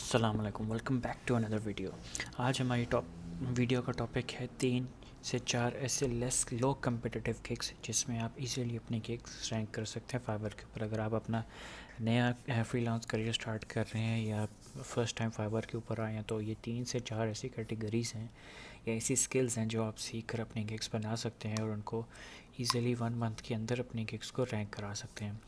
अस्सलाम वालेकुम, welcome back to another video. आज हमारी वीडियो का टॉपिक है 3 से 4 ऐसे लेस लो कम्पिटिटिव गिग्स जिसमें आप इजीली अपनी गिग्स रैंक कर सकते हैं फाइवर के ऊपर। अगर आप अपना नया फ्रीलांस करियर स्टार्ट कर रहे हैं या फर्स्ट टाइम फाइवर के ऊपर आए हैं तो ये 3 से 4 ऐसी कैटेगरीज़ हैं या ऐसी स्किल्स हैं जो आप सीख कर अपनी गिग्स बना सकते हैं और उनको ईज़िली 1 मंथ के अंदर अपनी गिग्स को रैंक करा सकते हैं।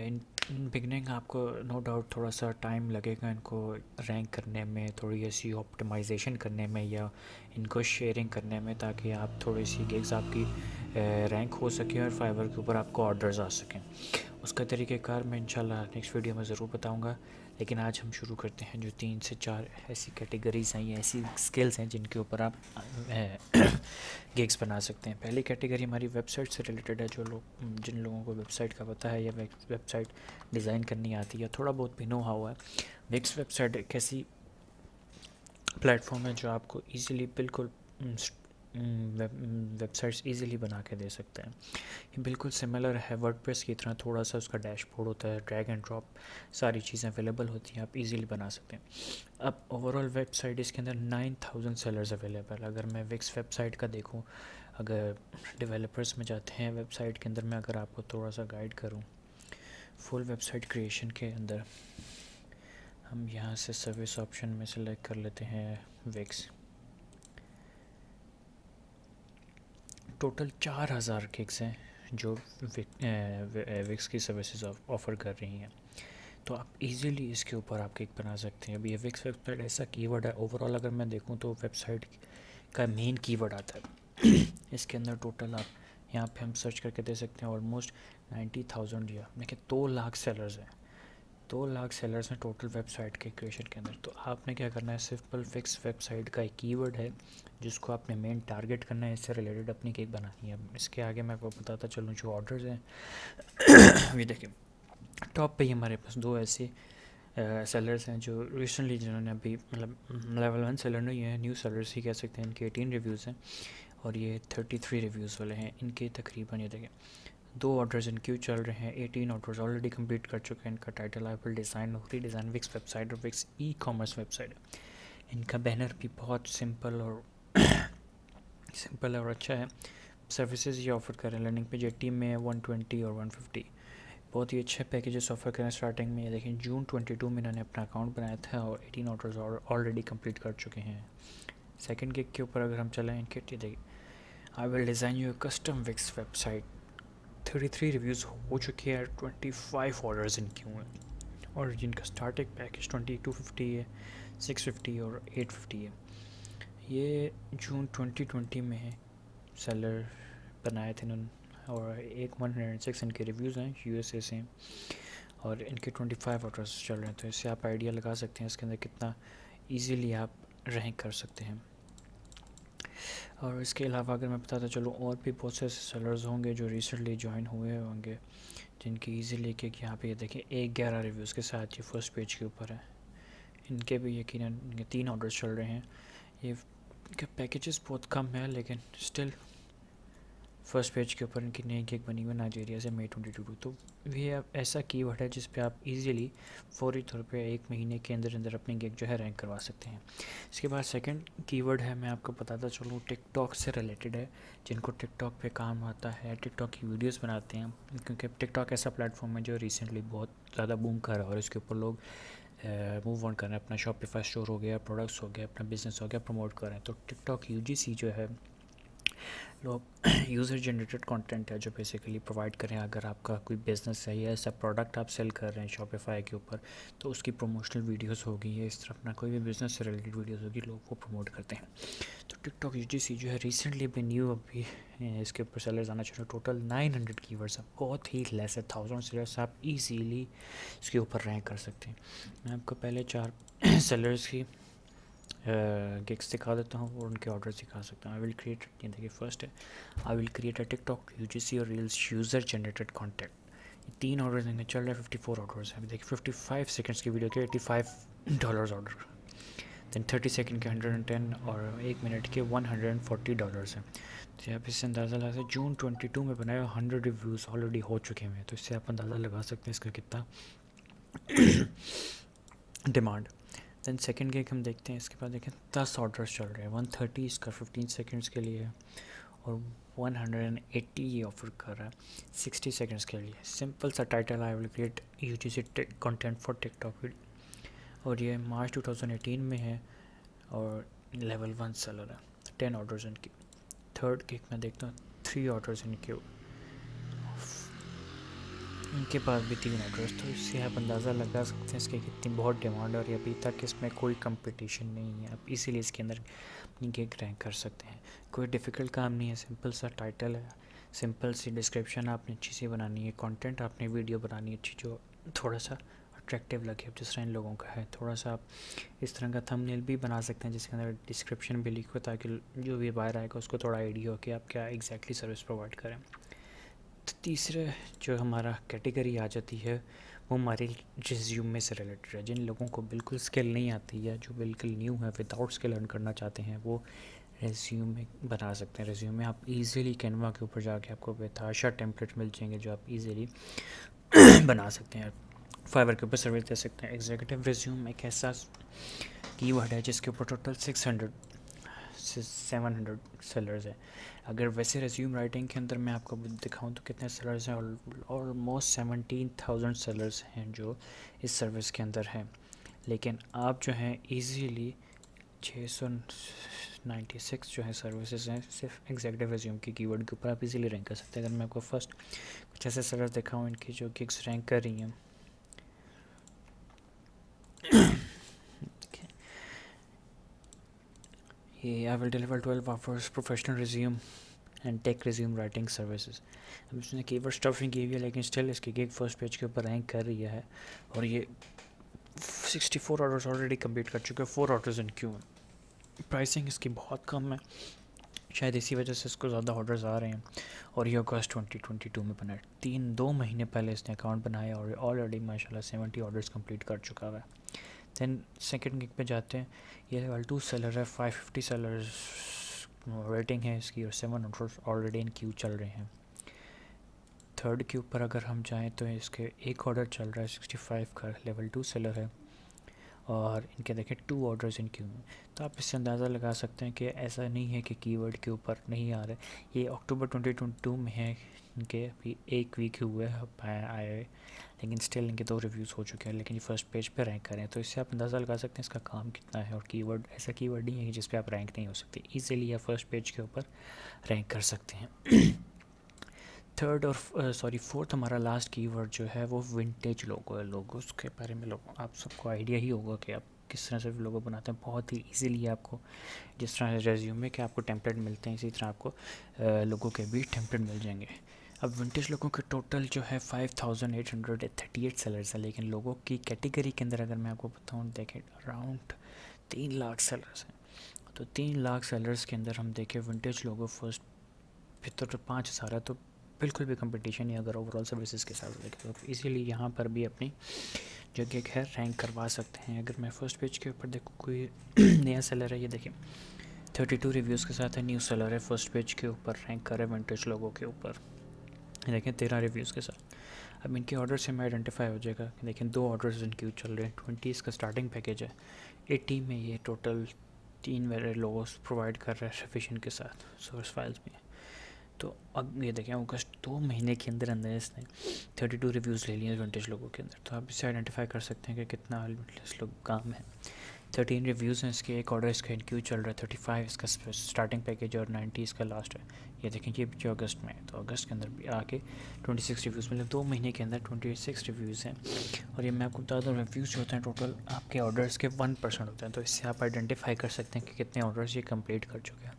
इन बिगनिंग आपको नो डाउट थोड़ा सा टाइम लगेगा इनको रैंक करने में, थोड़ी ऐसी ऑप्टिमाइजेशन करने में या इनको शेयरिंग करने में, ताकि आप थोड़ी सी गिग्स आपकी रैंक हो सके और फाइवर के ऊपर आपको ऑर्डर्स आ सकें। उसका तरीक़ेकार मैं इंशाल्लाह नेक्स्ट वीडियो में ज़रूर बताऊंगा। लेकिन आज हम शुरू करते हैं जो 3 से 4 ऐसी कैटेगरीज़ हैं या ऐसी स्किल्स हैं जिनके ऊपर आप गिग्स बना सकते हैं। पहली कैटेगरी हमारी वेबसाइट से रिलेटेड है। जिन लोगों को वेबसाइट का पता है या वेबसाइट डिज़ाइन करनी आती है, थोड़ा बहुत भी नो हाउ है। विक्स वेबसाइट एक ऐसी प्लेटफॉर्म है जो आपको इजीली बिल्कुल वेबसाइट्स इजीली बना के दे सकते हैं। ये बिल्कुल सिमिलर है वर्डप्रेस की तरह, थोड़ा सा उसका डैशबोर्ड होता है, ड्रैग एंड ड्रॉप सारी चीज़ें अवेलेबल होती हैं, आप इजीली बना सकते हैं। अब ओवरऑल वेबसाइट इसके अंदर 9000 सेलर्स अवेलेबल। अगर मैं विक्स वेबसाइट का देखूं, अगर डेवलपर्स में जाते हैं वेबसाइट के अंदर, मैं अगर आपको थोड़ा सा गाइड करूं फुल वेबसाइट क्रिएशन के अंदर, हम यहाँ से सर्विस ऑप्शन में सेलेक्ट कर लेते हैं विक्स। टोटल 4000 गिग्स हैं जो विक्स की सर्विसेज ऑफ़र कर रही हैं, तो आप इजीली इसके ऊपर आप गिग बना सकते हैं। अभी ये विक्स वेबसाइट ऐसा कीवर्ड है, ओवरऑल अगर मैं देखूं तो वेबसाइट का मेन कीवर्ड आता है। इसके अंदर टोटल आप यहाँ पे हम सर्च करके दे सकते हैं ऑलमोस्ट 90,000 या देखिए 2 लाख सेलर्स हैं। 2 लाख सेलर्स हैं टोटल वेबसाइट के क्रिएशन के अंदर। तो आपने क्या करना है, सिंपल फिक्स वेबसाइट का एक कीवर्ड है जिसको आपने मेन टारगेट करना है, इससे रिलेटेड अपनी गिग बनानी है। इसके आगे मैं आपको बताता चलूँ जो ऑर्डर्स हैं। ये देखिए टॉप पे ही हमारे पास 2 ऐसे सेलर्स हैं जो रिसेंटली जिन्होंने अभी मतलब लेवल 1 सेलर नहीं है, न्यू सेलर्स ही कह सकते हैं। इनके 18 रिव्यूज़ हैं और ये 33 रिव्यूज़ वाले हैं। इनके तकरीबन ये देखें 2 ऑर्डर्स इन क्यू चल रहे हैं, 18 ऑर्डर्स ऑलरेडी कंप्लीट कर चुके हैं। इनका टाइटल आई विल डिज़ाइन और रीडिज़ाइन विक्स वेबसाइट और विक्स ई कॉमर्स वेबसाइट है। इनका बैनर भी बहुत सिंपल और अच्छा है। सर्विसेज ये ऑफ़र कर रहे हैं, लर्निंग पेज 80 में 120 और 150, बहुत ही अच्छे पैकेजेस ऑफ़र करें। स्टार्टिंग में ये देखें जून 22 में इन्होंने अपना अकाउंट बनाया था और 18 ऑर्डर्स ऑलरेडी कंप्लीट कर चुके हैं। सेकंड गिग के ऊपर अगर हम चलें, इनके देखिए I will design you custom Wix website, 33 reviews हो चुके हैं, 25 ऑर्डर्स इन क्यों हैं और जिनका स्टार्टिंग पैकेज 2250 है, 650 और 850 है। ये जून 2020 में है, सेलर बनाए थे इन्होंने और 106 इनके रिव्यूज़ हैं, यूएसए से हैं और इनके 25 ऑर्डर्स चल रहे हैं। तो इससे आप आइडिया लगा सकते हैं इसके अंदर कितना ईजीली आप रैंक कर सकते हैं। और इसके अलावा अगर मैं बताता चलूँ, और भी बहुत से सेलर्स होंगे जो रिसेंटली ज्वाइन हुए होंगे जिनकी ईजीली कि यहाँ पे ये देखिए 11 रिव्यूज़ के साथ ये फर्स्ट पेज के ऊपर है। इनके भी यकीनन इनके 3 ऑर्डर्स चल रहे हैं। ये इनके पैकेजेस बहुत कम है लेकिन स्टिल फर्स्ट पेज के ऊपर इनकी नई गिग बनी हुई नाइजीरिया से मई 2022। तो ये ऐसा कीवर्ड है जिस पे आप इजीली फौरी तौर पे 1 महीने के अंदर अंदर अपनी गिग जो है रैंक करवा सकते हैं। इसके बाद सेकंड कीवर्ड है, मैं आपको बताता चलूँ, टिकटॉक से रिलेटेड है। जिनको टिकटॉक पे काम आता है, टिकटॉक की वीडियोस बनाते हैं, क्योंकि टिकटॉक ऐसा प्लेटफॉर्म है जो रिसेंटली बहुत ज़्यादा बूम कर रहा है और इसके ऊपर लोग मूव ऑन कर रहे हैं। अपना शॉपिफाई स्टोर हो गया, प्रोडक्ट्स हो गया, अपना बिजनेस हो गया, प्रमोट कर रहे हैं। तो टिकटॉक यूजीसी जो है, लोग यूज़र जनरेटेड कंटेंट है जो बेसिकली प्रोवाइड करें। अगर आपका कोई बिज़नेस है या ऐसा प्रोडक्ट आप सेल कर रहे हैं शॉपिफाई के ऊपर, तो उसकी प्रमोशनल वीडियोस होगी या इस तरह अपना कोई भी बिज़नेस से रिलेटेड वीडियोस होगी, लोग वो प्रमोट करते हैं। तो टिकटॉक यूजीसी जो है रिसेंटली भी न्यू अभी इसके ऊपर सेलर्स आना चाहिए। टोटल 900 कीवर्ड्स है, बहुत ही लेस है, 1000 सेलर्स आप ईजीली इसके ऊपर रैंक कर सकते हैं। मैं आपको पहले 4 सेलर्स की गिग्स दिखा देता हूँ और उनके ऑर्डर दिखा सकता हूँ। आई विल क्रिएट, ये देखिए फर्स्ट है, I will create a TikTok UGC और रील्स यूज़र जनरेटेड कंटेंट। ये 3 ऑर्डर्स इनके चल रहे हैं, 54 ऑर्डर्स हैं। देखिए 55 सेकंड्स की वीडियो के $85 ऑर्डर, दैन 30 सेकंड के 110 और 1 मिनट के $140 हैं। तो आप इससे अंदाज़ा लगा सकते, जून 22 में बनाया 100 रिव्यूज़ ऑलरेडी हो चुके हैं। तो इससे आप अंदाज़ा लगा सकते हैं इसका कितना डिमांड। दैन सेकंड गिग हम देखते हैं, इसके बाद देखें 10 ऑर्डर्स चल रहे हैं, 130 इसका 15 सेकंड्स के लिए है और 180 ये ऑफर कर रहा है 60 सेकंड्स के लिए। सिंपल सा title, I will create UGC content for TikTok, और ये मार्च 2018 में है और लेवल 1 सेलर है, 10 ऑर्डर्स इन क्यू। थर्ड गिग में देखता हूँ 3 ऑर्डर्स इन क्यू, इनके पास भी 3 ऑर्डर्स, तो इससे आप अंदाज़ा लगा सकते हैं इसकी कितनी बहुत डिमांड है और अभी तक इसमें कोई कंपटीशन नहीं है, आप इसीलिए इसके अंदर गिग रैंक कर सकते हैं। कोई डिफ़िकल्ट काम नहीं है, सिंपल सा टाइटल है, सिंपल सी डिस्क्रिप्शन आपने अच्छी सी बनानी है, कंटेंट आपने वीडियो बनानी है अच्छी जो थोड़ा सा अट्रैक्टिव लगे, अब जिस तरह इन लोगों का है थोड़ा सा आप इस तरह का थंबनेल भी बना सकते हैं जिसके अंदर डिस्क्रिप्शन भी लिखो, ताकि जो भी बाहर आएगा उसको थोड़ा आइडिया हो कि आप क्या एग्जैक्टली सर्विस प्रोवाइड करें। तो तीसरे जो हमारा कैटेगरी आ जाती है वो हमारे रिज्यूमे से रिलेटेड है। जिन लोगों को बिल्कुल स्किल नहीं आती है, जो बिल्कुल न्यू है, विदाउट स्किल अर्न करना चाहते हैं, वो रेज्यूमे बना सकते हैं। रेज्यूमे आप इजीली कैनवा के ऊपर जाके आपको बेताशा टेम्पलेट मिल जाएंगे जो आप इजीली बना सकते हैं, फाइवर के ऊपर सर्विस दे सकते हैं। एग्जीक्यूटिव रिज्यूम एक ऐसा कीवर्ड है जिसके ऊपर टोटल 600 से 700 सेलर्स है। अगर वैसे रेज्यूम राइटिंग के अंदर मैं आपको दिखाऊं तो कितने सेलर्स हैं, ऑलमोस्ट 17,000 सेलर्स हैं जो इस सर्विस के अंदर हैं। लेकिन आप जो हैं इजीली 696 जो है सर्विसेज हैं सिर्फ एग्जीक्यूटिव रिज्यूम की कीवर्ड के ऊपर आप इजीली रैंक कर सकते हैं। अगर मैं आपको फर्स्ट कुछ ऐसे सेलर्स दिखाऊं इनकी जो गिग्स रैंक कर रही हैं, ये I will deliver 12 offers professional resume and tech resume writing services. अब इसने कीवर्ड स्टफिंग की हुई है लेकिन स्टिल इसकी गिग फर्स्ट पेज के ऊपर रैंक कर रही है और ये 64 ऑर्डर्स ऑलरेडी कंप्लीट कर चुके हैं, 4 ऑर्डर्स इन क्यू। प्राइसिंग इसकी बहुत कम है, शायद इसी वजह से इसको ज़्यादा ऑर्डर्स आ रहे हैं और ये अगस्त 2022 में बना है। 2 महीने पहले इसने अकाउंट बनाया और ऑलरेडी माशाल्लाह 70 ऑर्डर्स कंप्लीट कर चुका हुआ है। दैन सेकंड गिग पे जाते हैं, ये लेवल 2 सेलर है, 550 सेलर्स रेटिंग है इसकी और 7 ऑर्डर्स ऑलरेडी इन क्यू चल रहे हैं। थर्ड के ऊपर अगर हम जाएँ तो इसके एक ऑर्डर चल रहा है 65 का, लेवल 2 सेलर है और इनके देखें 2 ऑर्डर्स इन क्यू में। तो आप इससे अंदाज़ा लगा सकते हैं कि ऐसा नहीं है कि कीवर्ड के ऊपर नहीं आ रहे। ये अक्टूबर 2022 में है, इनके अभी 1 वीक हुए आए, लेकिन स्टिल इनके 2 रिव्यूज़ हो चुके हैं, लेकिन ये फर्स्ट पेज पे रैंक करें। तो इससे आप अंदाज़ा लगा सकते हैं इसका काम कितना है। और कीवर्ड ऐसा कीवर्ड नहीं है कि जिस पे आप रैंक नहीं हो सकते, ईजिली या फर्स्ट पेज के ऊपर रैंक कर सकते हैं। थर्ड और फोर्थ हमारा लास्ट कीवर्ड जो है वो विंटेज लोगो है। लोगोस के बारे में आप सबको आइडिया ही होगा कि आप किस तरह से लोगो बनाते हैं। बहुत ही इजीली आपको जिस तरह रेज्यूमे के आपको टेम्पलेट मिलते हैं इसी तरह आपको लोगों के भी टेम्पलेट मिल जाएंगे। अब विंटेज लोगों के टोटल जो है 5,838 सेलर्स है, लेकिन लोगों की कैटेगरी के अंदर अगर मैं आपको बताऊँ देखें अराउंड 3 लाख सेलर्स हैं। तो 3 लाख सेलर्स के अंदर हम देखें विंटेज लोगो फर्स्ट फिर तो 5,000 है, तो बिल्कुल भी कंपटीशन नहीं अगर ओवरऑल सर्विसेज के साथ देखें तो इसीलिए यहाँ पर भी अपनी जो गिग है रैंक करवा सकते हैं। अगर मैं फर्स्ट पेज के ऊपर देखूँ कोई नया सेलर है, ये देखें 32 रिव्यूज़ के साथ है, न्यू सेलर है, फर्स्ट पेज के ऊपर रैंक कर रहे हैं विंटेज लोगों के ऊपर, देखें 13 रिव्यूज़ के साथ। अब इनके ऑर्डर से मैं आइडेंटिफाई हो जाएगा, देखें 2 ऑर्डर्स इनके चल रहे हैं, 20 इसका स्टार्टिंग पैकेज है, 80 में ये टोटल 3 वेरे लोगोस प्रोवाइड कर रहा है सफिशिएंट के साथ सोर्स फाइल्स में। तो अब ये देखें अगस्त 2 महीने के अंदर अंदर इसने 32 रिव्यूज़ ले लिए विंटेज लोगों के अंदर। तो आप इससे आइडेंटिफाई कर सकते हैं कि कितना इस लोग काम है। 13 रिव्यूज़ हैं इसके, एक ऑर्डर इसका इनक्यू चल रहा है, 35 इसका स्टार्टिंग पैकेज और 90 इसका लास्ट है। ये देखें ये जो अगस्त में है, तो अगस्त के अंदर भी आके 26 रिव्यूज़ मतलब 2 महीने के अंदर 26 रिव्यूज़ हैं। और ये मैं आपको बता दूँ रिव्यूज़ जो होते हैं टोटल आपके ऑर्डर्स के 1% होते हैं, तो इससे आप आइडेंटिफाई कर सकते हैं कि कितने ऑर्डर्स ये कंप्लीट कर चुके हैं।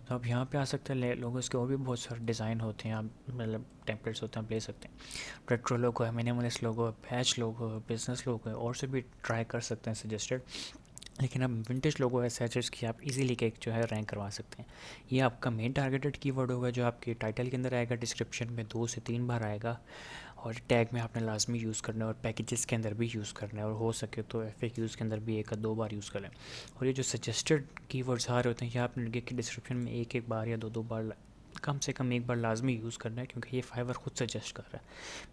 तो आप यहाँ पे आ सकते हैं, लोगों इसके और भी बहुत सारे डिज़ाइन होते हैं, आप मतलब टेम्पलेट्स होते हैं आप ले सकते हैं। रेट्रो लोगो है, मिनिमलिस्ट लोगो है, पैच लोगो है, बिजनेस लोगो है, और से भी ट्राई कर सकते हैं सजेस्टेड। लेकिन अब विंटेज लोगो ऐसा है जिसकी आप इजीली एक जो है रैंक करवा सकते हैं। ये आपका मेन टारगेटेड कीवर्ड होगा जो आपके टाइटल के अंदर आएगा, डिस्क्रिप्शन में 2 से 3 बार आएगा और टैग में आपने लाजमी यूज़ करना है और पैकेजेस के अंदर भी यूज़ करना है, और हो सके तो FAQs के अंदर भी 1 या 2 बार यूज़ करें। और ये जो सजेस्टेड कीवर्ड्स आ रहे होते हैं ये आपने गिग के डिस्क्रिप्शन में 1 बार या 2 बार कम से कम एक बार लाजमी यूज़ करना है, क्योंकि ये फाइवर खुद सजेस्ट कर रहा है,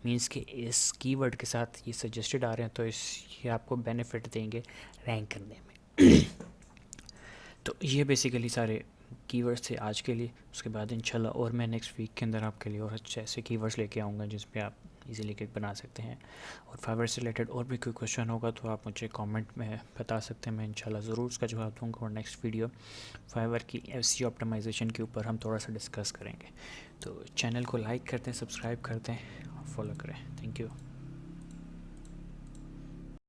मींस कि इस कीवर्ड के साथ ये सजेस्टेड आ रहे हैं, तो इस ये आपको बेनिफिट देंगे रैंक करने में। तो ये बेसिकली सारे कीवर्ड्स थे आज के लिए। उसके बाद इंशाल्लाह और मैं नेक्स्ट वीक के अंदर आपके लिए और अच्छे ऐसे कीवर्ड्स लेके आऊँगा जिस पे आप इजीली क्लिक बना सकते हैं। और फाइवर से रिलेटेड और भी कोई क्वेश्चन होगा तो आप मुझे कमेंट में बता सकते हैं, मैं इंशाल्लाह ज़रूर उसका जवाब दूँगा। और नेक्स्ट वीडियो फाइवर की एसईओ ऑप्टिमाइजेशन के ऊपर हम थोड़ा सा डिस्कस करेंगे। तो चैनल को लाइक करते हैं, सब्सक्राइब करते हैं और फॉलो करें। Thank you.